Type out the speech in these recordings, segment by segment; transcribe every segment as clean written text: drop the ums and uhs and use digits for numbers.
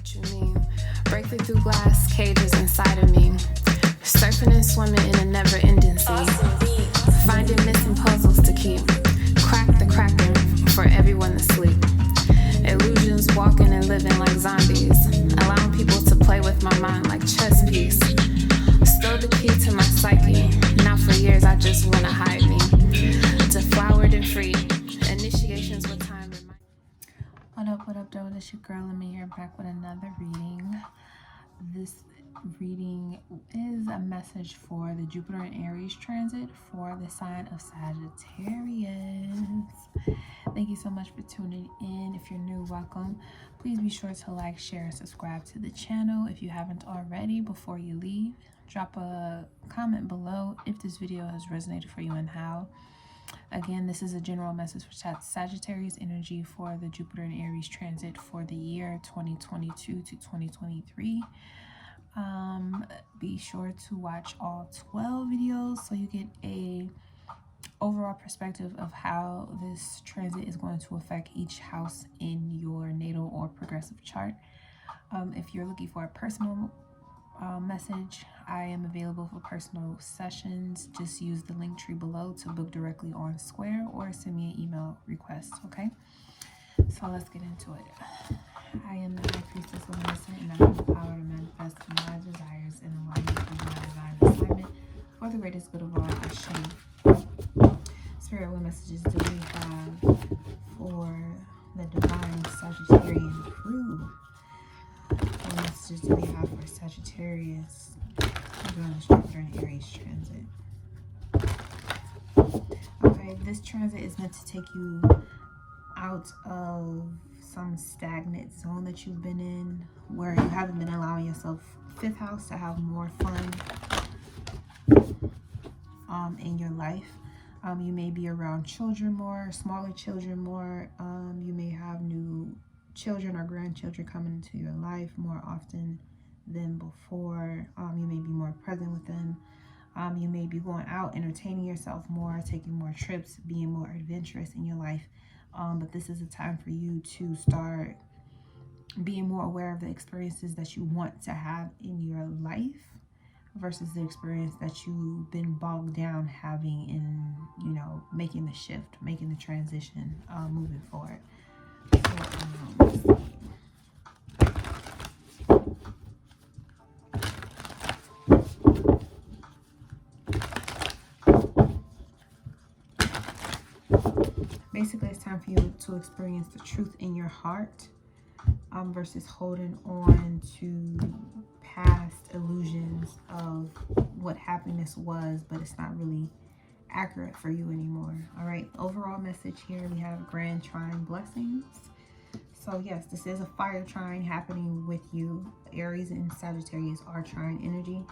what you mean. Breaking through glass cages inside of me. Surfing and swimming in a never-ending sea. Finding missing puzzles to keep. Crack the cracking for everyone to sleep. Illusions walking and living like zombies. Allowing people to play with my mind like chess piece. Stole the key to my psyche. Now for years I just wanna hide me. Deflowered and free. Initiations with time. What up, though? This your girl, Lemmy here, back with another reading. This reading is a message for the Jupiter and Aries transit for the sign of Sagittarius. Thank you so much for tuning in. If you're new, welcome. Please be sure to like, share, and subscribe to the channel if you haven't already. Before you leave, drop a comment below if this video has resonated for you and how. Again, this is a general message for Sagittarius energy for the Jupiter and Aries transit for the year 2022 to 2023. Be sure to watch all 12 videos so you get a overall perspective of how this transit is going to affect each house in your natal or progressive chart. If you're looking for a personal message, I am available for personal sessions. Just use the link tree below to book directly on Square or send me an email request. Okay, so let's get into it. I am the High Priestess of Medicine, and I have the power to manifest my desires and align with my divine assignment for the greatest good of all. Spirit, what messages do we have for the divine Sagittarian crew? What messages do we have for Sagittarius during this Jupiter and Aries transit? Okay, this transit is meant to take you out of some stagnant zone that you've been in, where you haven't been allowing yourself, fifth house, to have more fun in your life. You may be around children more, smaller children more. You may have new children or grandchildren coming into your life more often than before. You may be more present with them. You may be going out, entertaining yourself more, taking more trips, being more adventurous in your life. But this is a time for you to start being more aware of the experiences that you want to have in your life versus the experience that you've been bogged down having in, making the shift, making the transition, moving forward. Basically, it's time for you to experience the truth in your heart versus holding on to past illusions of what happiness was, but it's not really accurate for you anymore. All right, overall message here, we have grand trine blessings. So yes, this is a fire trine happening with you. Aries and Sagittarius are trine energy.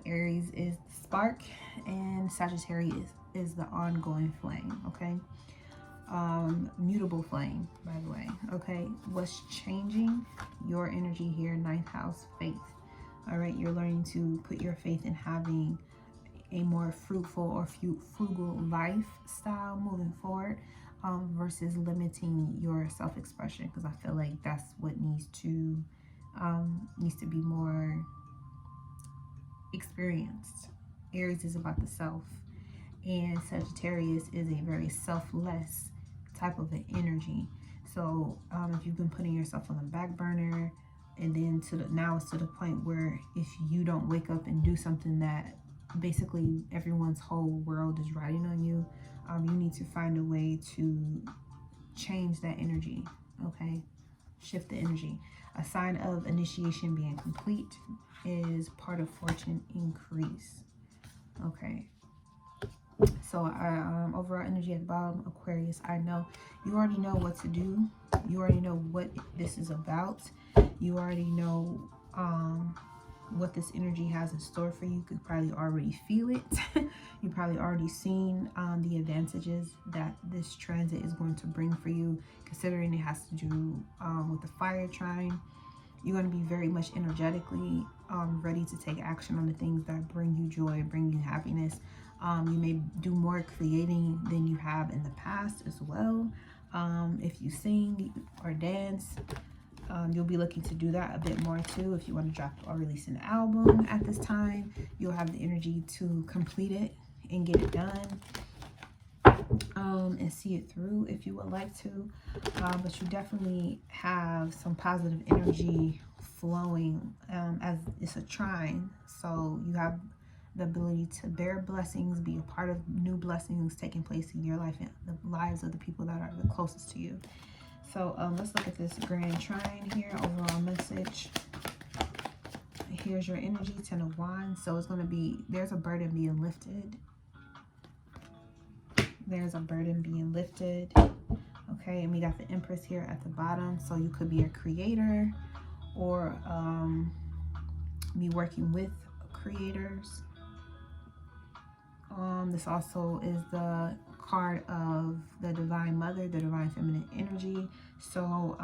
Aries is the spark and Sagittarius is the ongoing flame. Okay, mutable flame, by the way. Okay, what's changing? Your energy here, 9th house, faith. All right, you're learning to put your faith in having a more fruitful or frugal lifestyle moving forward, versus limiting your self-expression, because I feel like that's what needs to be more experienced. Aries is about the self, and Sagittarius is a very selfless type of an energy. So if you've been putting yourself on the back burner, and then now it's to the point where if you don't wake up and do something that basically everyone's whole world is riding on you, you need to find a way to change that energy. Okay, shift the energy. A sign of initiation being complete is part of fortune increase. Okay, so overall energy at the bottom, Aquarius, I know you already know what to do. You already know what this is about. You already know what this energy has in store for you. You could probably already feel it. You probably already seen the advantages that this transit is going to bring for you, considering it has to do with the fire trine. You're going to be very much energetically ready to take action on the things that bring you joy, bring you happiness. You may do more creating than you have in the past as well. If you sing or dance, You'll be looking to do that a bit more too. If you want to drop or release an album at this time, you'll have the energy to complete it and get it done, and see it through if you would like to. But you definitely have some positive energy flowing, as it's a trine. So you have the ability to bear blessings, be a part of new blessings taking place in your life and the lives of the people that are the closest to you. So let's look at this grand trine here, overall message. Here's your energy, 10 of Wands. So it's going to be, there's a burden being lifted. There's a burden being lifted. Okay, and we got the Empress here at the bottom. So you could be a creator or be working with creators. This also is the card of the Divine Mother, the Divine Feminine energy. So,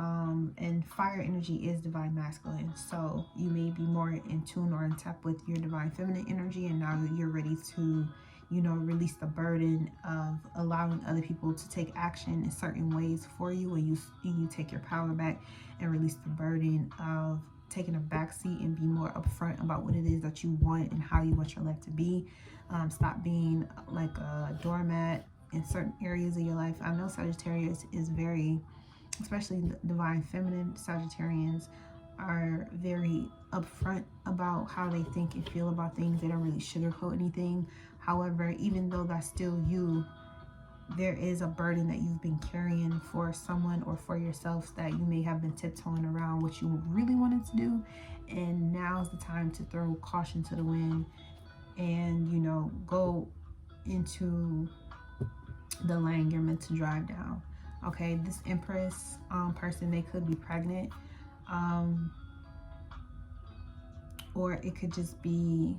and fire energy is Divine Masculine. So you may be more in tune or in tap with your Divine Feminine energy, and now you're ready to, you know, release the burden of allowing other people to take action in certain ways for you, and you take your power back and release the burden of taking a backseat and be more upfront about what it is that you want and how you want your life to be. Stop being like a doormat in certain areas of your life. I know Sagittarius is very, especially the Divine Feminine Sagittarians, are very upfront about how they think and feel about things. They don't really sugarcoat anything. However, even though that's still you, there is a burden that you've been carrying for someone or for yourself that you may have been tiptoeing around what you really wanted to do. And now's the time to throw caution to the wind and, you know, go into the lane you're meant to drive down. Okay, this Empress person, they could be pregnant, or it could just be,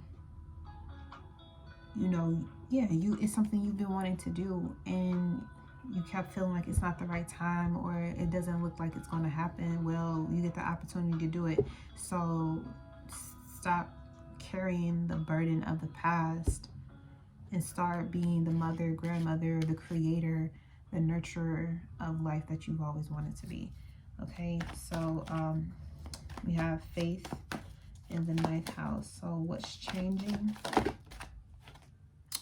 you know, yeah, it's something you've been wanting to do and you kept feeling like it's not the right time or it doesn't look like it's going to happen. Well, you get the opportunity to do it. So stop carrying the burden of the past and start being the mother, grandmother, the creator, the nurturer of life that you've always wanted to be. Okay, so we have faith in the 9th house. So what's changing?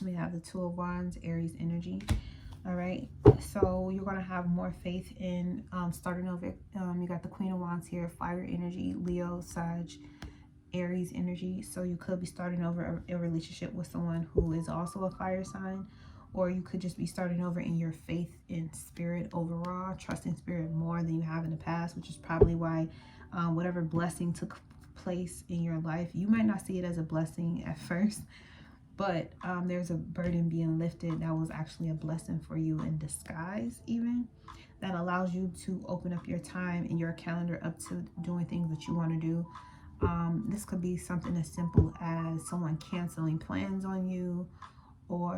We have the 2 of Wands, Aries energy. All right, so you're going to have more faith in starting over. You got the Queen of Wands here, fire energy, Leo, Sag, Aries energy. So you could be starting over a relationship with someone who is also a fire sign, or you could just be starting over in your faith in spirit overall, trusting spirit more than you have in the past, which is probably why whatever blessing took place in your life, you might not see it as a blessing at first, but there's a burden being lifted that was actually a blessing for you in disguise, even, that allows you to open up your time and your calendar up to doing things that you want to do. This could be something as simple as someone canceling plans on you, or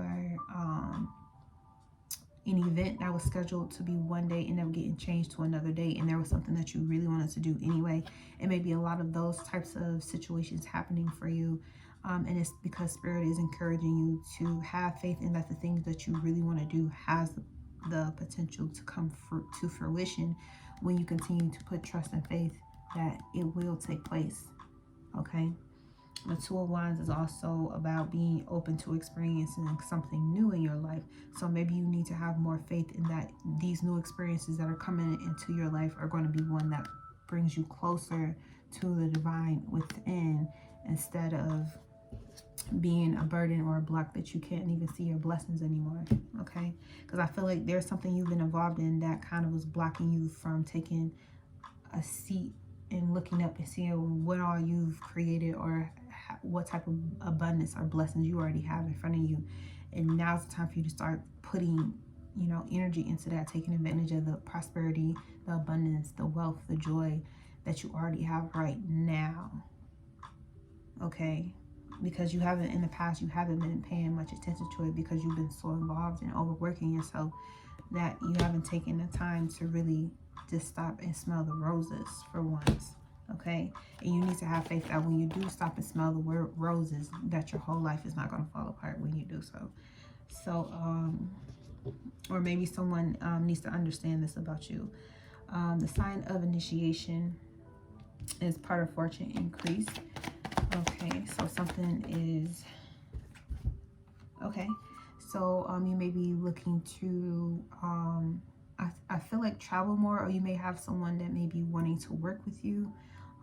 an event that was scheduled to be one day and then getting changed to another day, and there was something that you really wanted to do anyway. It may be a lot of those types of situations happening for you, and it's because Spirit is encouraging you to have faith in that the things that you really want to do has the potential to come to fruition when you continue to put trust and faith that it will take place. Okay, the 2 of Wands is also about being open to experiencing something new in your life. So maybe you need to have more faith in that these new experiences that are coming into your life are going to be one that brings you closer to the divine within, instead of being a burden or a block that you can't even see your blessings anymore. Okay, because I feel like there's something you've been involved in that kind of was blocking you from taking a seat and looking up and seeing what all you've created or what type of abundance or blessings you already have in front of you. And now's the time for you to start putting, you know, energy into that, taking advantage of the prosperity, the abundance, the wealth, the joy that you already have right now. Okay, because you haven't, in the past, you haven't been paying much attention to it because you've been so involved in overworking yourself that you haven't taken the time to really just stop and smell the roses for once. Okay, and you need to have faith that when you do stop and smell the roses, that your whole life is not going to fall apart when you do so. So or maybe someone needs to understand this about you. The sign of initiation is part of fortune increase. Okay, so something is, okay, so you may be looking to, I feel like travel more, or you may have someone that may be wanting to work with you.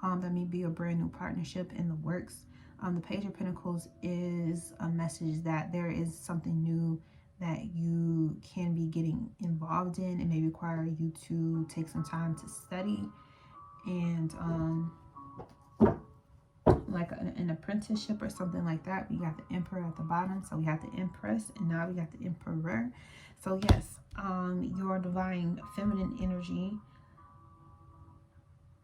That may be a brand new partnership in the works. The Page of Pentacles is a message that there is something new that you can be getting involved in. It may require you to take some time to study and like an apprenticeship or something like that. We got the Emperor at the bottom, so we have the Empress, and now we got the Emperor. So yes, your divine feminine energy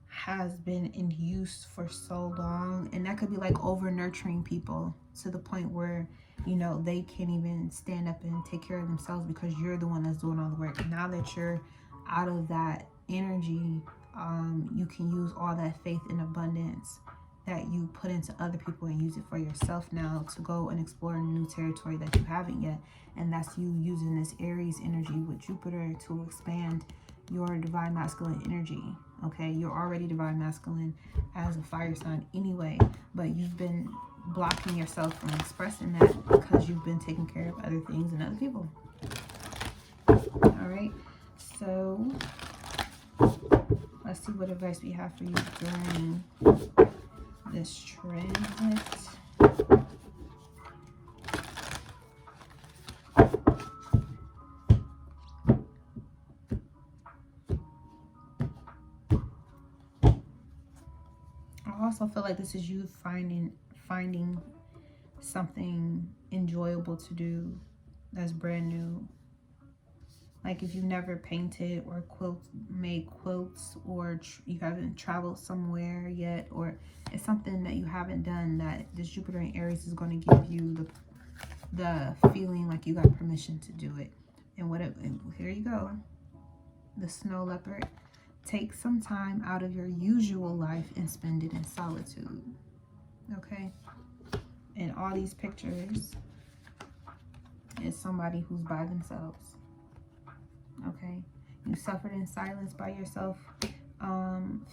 has been in use for so long, and that could be like over nurturing people to the point where, you know, they can't even stand up and take care of themselves because you're the one that's doing all the work. Now that you're out of that energy, you can use all that faith and abundance that you put into other people and use it for yourself now to go and explore a new territory that you haven't yet. And that's you using this Aries energy with Jupiter to expand your divine masculine energy. Okay, you're already divine masculine as a fire sign anyway, but you've been blocking yourself from expressing that because you've been taking care of other things and other people. All right, so let's see what advice we have for you during this transit. I also feel like this is you finding something enjoyable to do that's brand new. Like if you've never painted or made quilts, or you haven't traveled somewhere yet, or it's something that you haven't done, that this Jupiter in Aries is going to give you the feeling like you got permission to do it. And here you go, the snow leopard. Take some time out of your usual life and spend it in solitude. Okay? And all these pictures is somebody who's by themselves. Okay? You suffered in silence by yourself,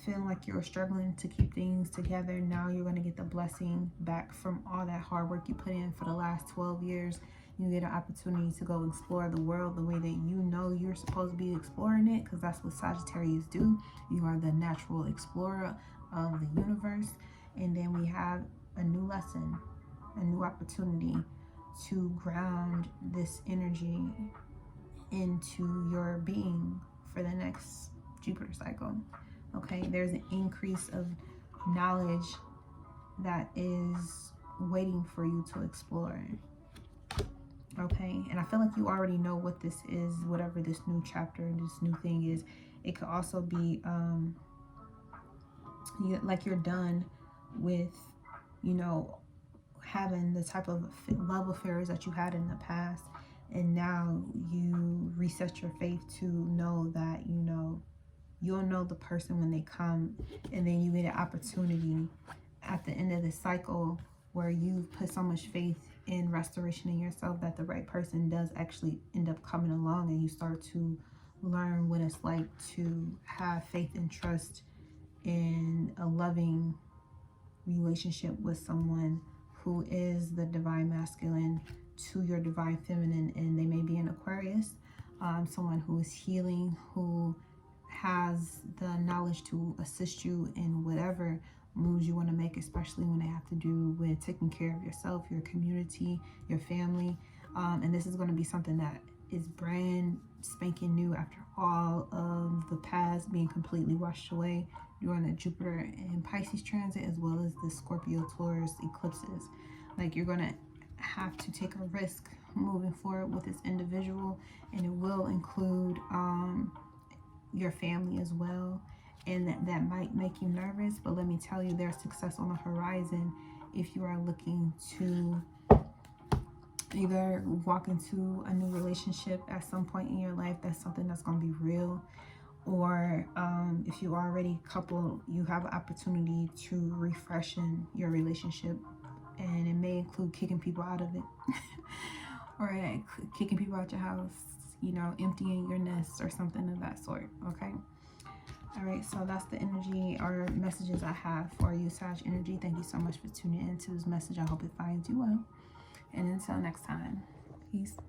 feeling like you're struggling to keep things together. Now you're going to get the blessing back from all that hard work you put in for the last 12 years. You get an opportunity to go explore the world the way that you know you're supposed to be exploring it, because that's what Sagittarius do. You are the natural explorer of the universe. And then we have a new lesson, a new opportunity to ground this energy into your being for the next Jupiter cycle. Okay, there's an increase of knowledge that is waiting for you to explore. Okay, and I feel like you already know what this is, whatever this new chapter, this new thing is. It could also be like you're done with, you know, having the type of love affairs that you had in the past, and now you reset your faith to know that, you know, you'll know the person when they come, and then you get an opportunity at the end of the cycle where you've put so much faith in restoration in yourself that the right person does actually end up coming along, and you start to learn what it's like to have faith and trust in a loving relationship with someone who is the divine masculine to your divine feminine. And they may be an Aquarius, someone who is healing, who has the knowledge to assist you in whatever moves you want to make, especially when they have to do with taking care of yourself, your community, your family. And this is going to be something that is brand spanking new after all of the past being completely washed away during the Jupiter and Pisces transit, as well as the Scorpio Taurus eclipses. Like, you're going to have to take a risk moving forward with this individual, and it will include your family as well. And that might make you nervous, but let me tell you, there's success on the horizon if you are looking to either walk into a new relationship at some point in your life. That's something that's going to be real. Or if you already coupled, you have an opportunity to refreshen your relationship, and it may include kicking people out of it or kicking people out your house, you know, emptying your nest or something of that sort. Okay. All right, so that's the energy or messages I have for you, Sag energy. Thank you so much for tuning into this message. I hope it finds you well. And until next time, peace.